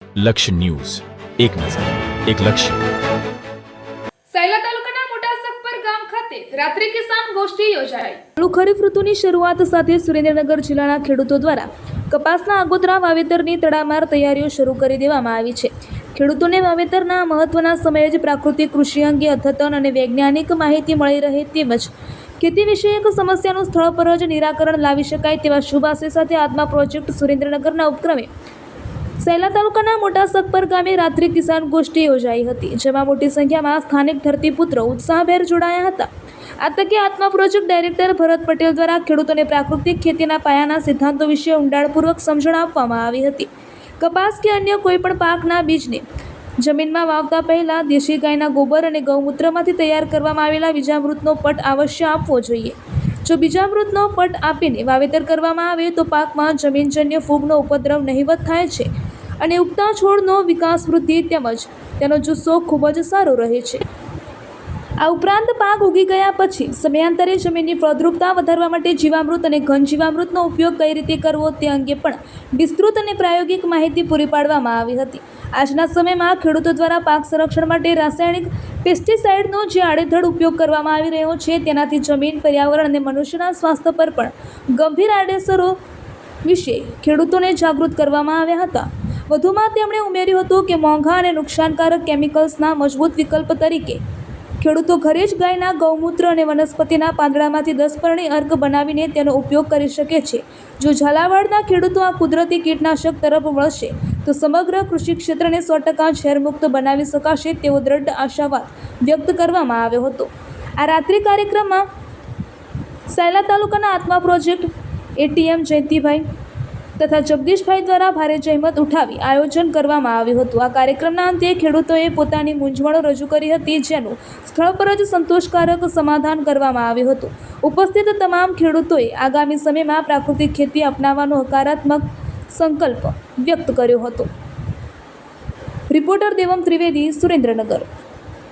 લક્ષ્ય ન્યૂઝ, એક નજર, એક લક્ષ્ય. સૈલા તાલુકાના મોટા સખપર ગામ ખાતે રાત્રિ કિસાન ગોષ્ઠી યોજાઈ. ચાલુ ખરીફ ઋતુની શરૂઆત સાથે સુરેન્દ્રનગર જિલ્લાના ખેડૂતો દ્વારા કપાસના આગોતરા વાવેતરની તડામાર તૈયારીઓ શરૂ કરી દેવામાં આવી છે. ખેડૂતોને વાવેતરના મહત્વના સમયે જ પ્રાકૃતિક કૃષિ અંગે અદ્યતન અને વૈજ્ઞાનિક માહિતી મળી રહે તેમજ ખેતી વિષયક સમસ્યાનું સ્થળ પર જ નિરાકરણ લાવી શકાય તેવા શુભ આશય સાથે આત્મા પ્રોજેક્ટ સુરેન્દ્રનગરના ઉપક્રમે સૈલા તાલુકાના મોટા સખપર ગામે રાત્રિ કિસાન ગોષ્ઠી યોજાઈ હતી, જેમાં મોટી સંખ્યામાં સ્થાનિક ધરતીપુત્રો ઉત્સાહભેર જોડાયા હતા. આ તકે આત્મા પ્રોજેક્ટ ડાયરેક્ટર ભરત પટેલ દ્વારા ખેડૂતોને પ્રાકૃતિક ખેતીના પાયાના સિદ્ધાંતો વિશે ઊંડાણપૂર્વક સમજણ આપવામાં આવી હતી. કપાસ કે અન્ય કોઈપણ પાકના બીજને જમીનમાં વાવતા પહેલા દેશી ગાયના ગોબર અને ગૌમૂત્રમાંથી તૈયાર કરવામાં આવેલા બીજામૃતનો પટ અવશ્ય આપવો જોઈએ. જો બીજામૃતનો પટ આપીને વાવેતર કરવામાં આવે તો પાકમાં જમીનજન્ય ફૂગનો ઉપદ્રવ નહિવત થાય છે અને ઉગતા છોડનો વિકાસ વૃદ્ધિ તેમજ તેનો જુસ્સો ખૂબ જ સારો રહે છે. આ ઉપરાંત પાક ઉગી ગયા પછી સમયાંતરે જમીનની ફળદ્રુપતા વધારવા માટે જીવામૃત અને ઘન જીવામૃતનો ઉપયોગ કઈ રીતે કરવો તે અંગે પણ વિસ્તૃત અને પ્રાયોગિક માહિતી પૂરી પાડવામાં આવી હતી. આજના સમયમાં ખેડૂતો દ્વારા પાક સંરક્ષણ માટે રાસાયણિક પેસ્ટિસાઇડનો જે આડેધડ ઉપયોગ કરવામાં આવી રહ્યો છે તેનાથી જમીન, પર્યાવરણ અને મનુષ્યના સ્વાસ્થ્ય પર પણ ગંભીર આડઅસરો વિશે ખેડૂતોને જાગૃત કરવામાં આવ્યા હતા. વધુમાં તેમણે ઉમેર્યું હતું કે મોંઘા અને નુકસાનકારક કેમિકલ્સના મજબૂત વિકલ્પ તરીકે ખેડૂતો ઘરે જ ગાયના ગૌમૂત્ર અને વનસ્પતિના પાંદડામાંથી 10 પરણી અર્ક બનાવીને તેનો ઉપયોગ કરી શકે છે. જો ઝાલાવાડના ખેડૂતો આ કુદરતી કીટનાશક તરફ વળશે તો સમગ્ર કૃષિ ક્ષેત્રને 100% ઝેરમુક્ત બનાવી શકાશે તેવો દ્રઢ આશાવાદ વ્યક્ત કરવામાં આવ્યો હતો. આ રાત્રિ કાર્યક્રમમાં સૈલા તાલુકાના આત્મા પ્રોજેક્ટ એટીએમ જયંતિભાઈ તથા જગદીશભાઈ દ્વારા ભારે જહેમત ઉઠાવી આયોજન કરવામાં આવ્યું હતું. આ કાર્યક્રમના અંતે ખેડૂતોએ પોતાની મૂંઝવણો રજૂ કરી હતી, જેનું સ્થળ પર જ સંતોષકારક સમાધાન કરવામાં આવ્યું હતું. ઉપસ્થિત તમામ ખેડૂતોએ આગામી સમયમાં પ્રાકૃતિક ખેતી અપનાવવાનો હકારાત્મક સંકલ્પ વ્યક્ત કર્યો હતો. રિપોર્ટર દેવમ ત્રિવેદી, સુરેન્દ્રનગર.